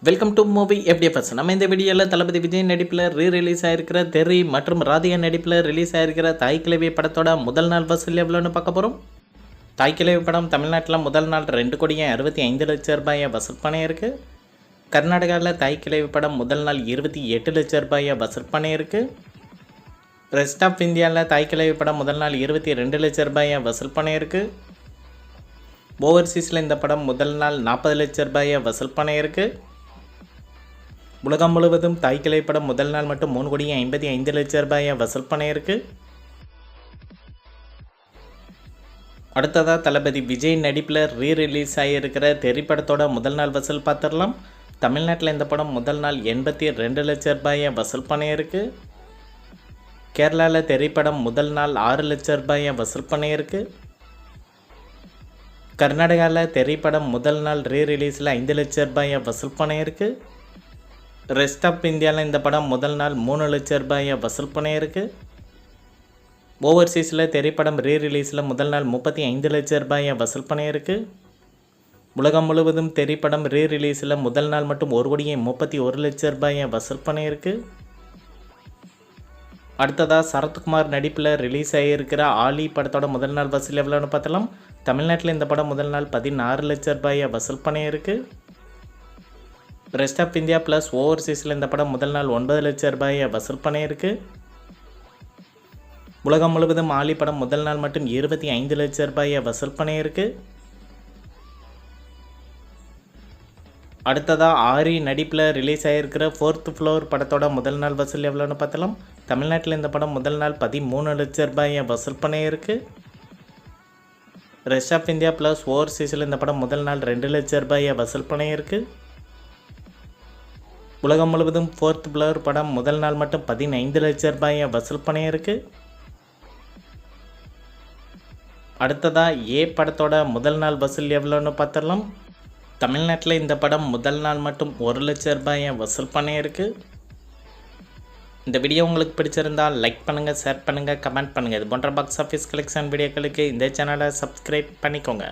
Welcome to movie FDFS. நம்ம இந்த வீடியோவில் தளபதி விஜய் நடிப்பில் ரீரிலீஸ் ஆகிருக்கிற தெரி மற்றும் ராதிகா நடிப்பில் ரிலீஸ் ஆகிருக்கிற தாய் கிழவி படத்தோட முதல் நாள் வசூல் எவ்வளோன்னு பார்க்க போகிறோம். தாய் கிழவி படம் தமிழ்நாட்டில் முதல் நாள் 2,65,00,000 ரூபாயை வசூல் பண்ணியிருக்கு. கர்நாடகாவில் தாய் கிழவி படம் முதல் நாள் 28 லட்சம் ரூபாயை வசூல் பண்ணியிருக்கு. ரெஸ்ட் ஆஃப் இந்தியாவில் தாய் கிழவி படம் முதல் நாள் 22 லட்சம் ரூபாயை வசூல் பண்ணியிருக்கு. ஓவர்சீஸில் இந்த படம் முதல் நாள் 40 லட்சம் ரூபாயை வசூல் பண்ணியிருக்கு. உலகம் முழுவதும் தாய் கிழவி படம் முதல் நாள் மட்டும் 3,55,00,000 ரூபாயை வசூல் பண்ணியிருக்கு. அடுத்ததாக தளபதி விஜய் நடிப்பில் ரீரிலீஸ் ஆகியிருக்கிற தெரி படத்தோட முதல் நாள் வசூல் பார்த்துடலாம். தமிழ்நாட்டில் இந்த படம் முதல் நாள் 82 லட்சம் ரூபாயை வசூல் பண்ணியிருக்கு. கேரளாவில் தெரி படம் முதல் நாள் 6 லட்சம் ரூபாயை வசூல் பண்ணியிருக்கு. கர்நாடகாவில் தெரி படம் முதல் நாள் ரீரிலீஸில் 5 லட்சம் ரூபாயை வசூல் பண்ணியிருக்கு. ரெஸ்ட் ஆஃப் இந்தியாவில் இந்த படம் முதல் நாள் 3 லட்சம் ரூபாயை வசூல் பண்ணியிருக்கு. ஓவர்சீஸில் திரைப்படம் ரீரிலீஸில் முதல் நாள் 35 லட்சம் ரூபாயை வசூல் பண்ணியிருக்கு. உலகம் முழுவதும் திரைப்படம் ரீரிலீஸில் முதல் நாள் மட்டும் 1,31,00,000 ரூபாயை வசூல் பண்ணியிருக்கு. அடுத்ததாக சரத்குமார் நடிப்பில் ரிலீஸ் ஆகியிருக்கிற ஆலி படத்தோட முதல் நாள் வசூல் எவ்வளோன்னு பார்த்தலாம். தமிழ்நாட்டில் இந்த படம் முதல் நாள் 16 லட்சம் ரூபாயை வசூல் பண்ணியிருக்கு. ரெஸ்ட் ஆஃப் இந்தியா ப்ளஸ் ஓவர்சீஸில் இந்த படம் முதல் நாள் 9 லட்சம் ரூபாயை வசூல் பண்ணியிருக்கு. உலகம் முழுவதும் ஆலி படம் முதல் நாள் மட்டும் 25 லட்சம் ரூபாயை வசூல் பண்ணியிருக்கு. அடுத்ததாக ஆரி நடிப்பில் ரிலீஸ் ஆகியிருக்கிற 4th ஃப்ளோர் படத்தோட முதல் நாள் வசூல் எவ்வளோன்னு பார்த்தலாம். தமிழ்நாட்டில் இந்த படம் முதல் நாள் 13 லட்சம் ரூபாயை வசூல் பண்ணியிருக்கு. ரெஸ்ட் ஆஃப் இந்தியா ப்ளஸ் ஓவர்சீஸில் இந்த படம் முதல் நாள் 2 லட்சம் ரூபாயை வசூல் பண்ணியிருக்கு. உலகம் முழுவதும் 4th ஃப்ளோர் படம் முதல் நாள் மட்டும் 15 லட்சம் ரூபாயை வசூல் பண்ணியிருக்கு. அடுத்ததாக ஏ படத்தோட முதல் நாள் வசூல் எவ்வளோன்னு பார்த்துடலாம். தமிழ்நாட்டில் இந்த படம் முதல் நாள் மட்டும் 1 லட்சம் ரூபாயை வசூல் பண்ணியிருக்கு. இந்த வீடியோ உங்களுக்கு பிடிச்சிருந்தால் லைக் பண்ணுங்கள், ஷேர் பண்ணுங்கள், கமெண்ட் பண்ணுங்கள். இது போன்ற பாக்ஸ் ஆஃபீஸ் கலெக்ஷன் வீடியோக்களுக்கு இந்த சேனலை சப்ஸ்கிரைப் பண்ணிக்கோங்க.